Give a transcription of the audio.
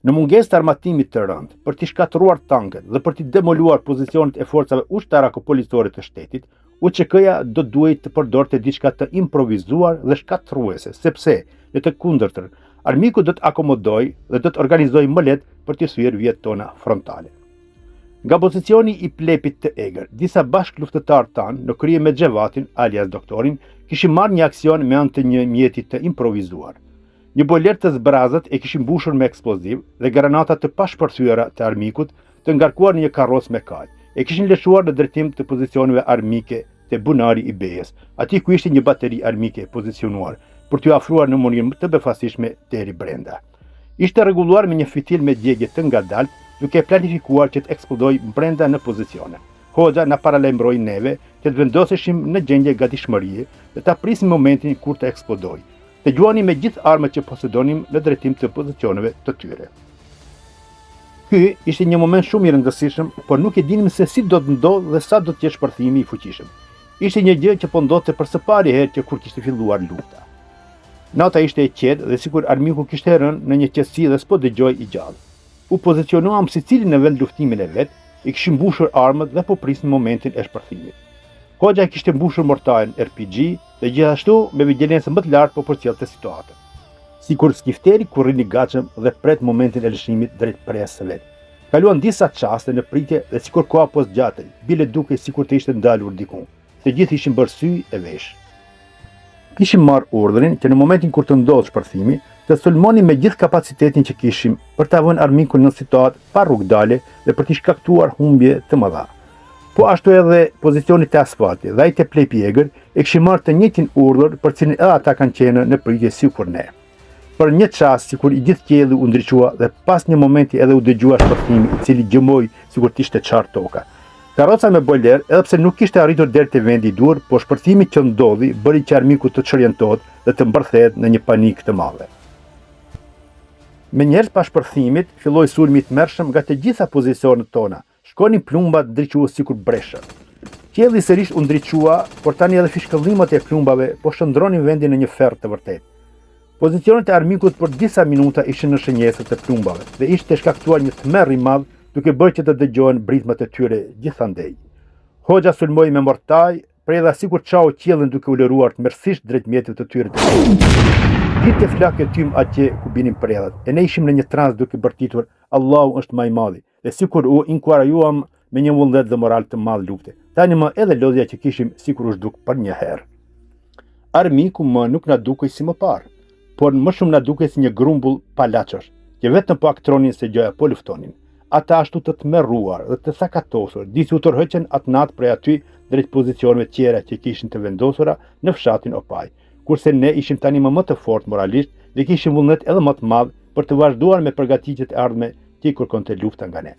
Në mungesë të armatimit të rëndë, për t'i shkatëruar tanket dhe për t'i demoluar pozicionet e forcave ushtarako-policore të shtetit, UÇK-ja do duhet të përdorte diçka të improvizuar dhe shkatëruese, sepse, në të kundërtën, armiku do të akomodoj dhe do të organizoj më lehtë për të thyer vjet tona frontale. Nga pozicioni i plepit të egër, disa bashkëluftëtarë tanë, në krye me Xhevatin, alias doktorin, kishin marrë një aksion me anë të një mjeti të improvizuar. Një boler të zbrazët e kishin mbushur me eksploziv dhe granata të pashpërthyera të armikut të ngarkuar në një karros me kal. E kishin lëshuar në drejtim të pozicioneve armike të Bunari i Bejës, aty ku ishte një bateri armike pozicionuar, për t'u afruar në mënyrë të befasishme deri brenda. Ishte rregulluar me një fitil me djegje të ngadalt, duke planifikuar që të eksplodoj brenda në pozicione. Hoxha na paralajmëroi neve që të vendoseshim në gjendje gatishmërie dhe ta prisim momentin kur të eksplodoj. Të gjuani me gjithë armët që posedonim në drejtim të pozicioneve të tyre. Ky ishte një moment shumë i rëndësishëm, por nuk e dinim se si do të ndodhë dhe sa do të jetë shpërthimi i fuqishëm. Ishte një gjë që po ndodhte për së pari herë që kur kishte filluar lufta. Nata ishte e qetë dhe sikur armiku kishte rënë në një qetësi dhe s'po dëgjoi i gjallë. U pozicionuam secili në vend luftimin e vet, i kishim mbushur armët dhe po prisnim momentin e shpërthimit. Hoxha kishte mbushur mortarin RPG dhe gjithashtu me vigjilencë më të lartë po përcjellte situatën. Sikur skifteri kur rini gatshëm dhe pret momentin e lëshimit drejt presës së vet. Kaluan disa çaste në pritje dhe sikur koha po zgjatej, bile dukej sikur të ishte ndalur diku. Të gjithë ishin bërë sy e vesh. Kishim marrë urdhrin që në momentin kur të ndodhë shpërthimi, të sulmonim me gjithë kapacitetin që kishim për ta vënë armikun në situatë pa rrugdalje dhe për t'i shkaktuar humbje të mëdha. Po ashtu edhe pozicionit të asfaltit dhe ai të plepi egër e kishim marrë të njëjtin urdhër për cilin edhe ata kanë qenë në pritje sikur ne. Për një çast sikur i gjithë qielli u ndriçua dhe pas një momenti edhe u dëgjua shpërthimi i cili gjëmoi sikur të ishte çart toka. Karroca me boler, edhe pse nuk kishte arritur deri te vendi i duhur, por shpërthimi që ndodhi bëri që armiku të çorientohet dhe të mbërthehet në një panik të madhe. Me njerëz pas shpërthimit, filloi sulmi i tmerrshëm nga të gjitha pozicionet tona. Shkonin plumbat ndriçues sikur bresha. Qielli sërish u ndriçua, por tani edhe fishkëllimat e plumbave po shndronin vendin në një ferr të vërtetë. Pozicionet e armikut për disa minuta ishin në shënjesë të plumbave dhe ishte shkaktuar një tmerr i madh, duke bërë që të dëgjohen britmat e tyre gjithandej. Hoxha sulmoi me mortaj, predha sikur çau qiellin duke u lëruar tmerrsisht drejt mjetit të tyre. Ditë flakë tym atje ku binin predhat, e ne ishim në një trans duke bërtitur Allahu është më i madhi, dhe sikur u inkurajuam me një vullnet dhe moral të madh lufte. Tani më edhe lodhja që kishim sikur u zhduk për një herë. Armiku më nuk na dukej si më parë, por më shumë na dukej si një grumbull palaçosh, që vetëm po aktronin se gjoja po luftonin. Ata ashtu të tmerruar dhe të sakatosur, disi u tërheqën atë natë prej aty drejt pozicioneve tjera që kishin të vendosura në fshatin Opaj, kurse ne ishim tani më të fortë moralisht dhe kishim vullnet edhe më të madh për të vazhduar me përgatitjet e ardhme që i kërkonte lufta nga ne.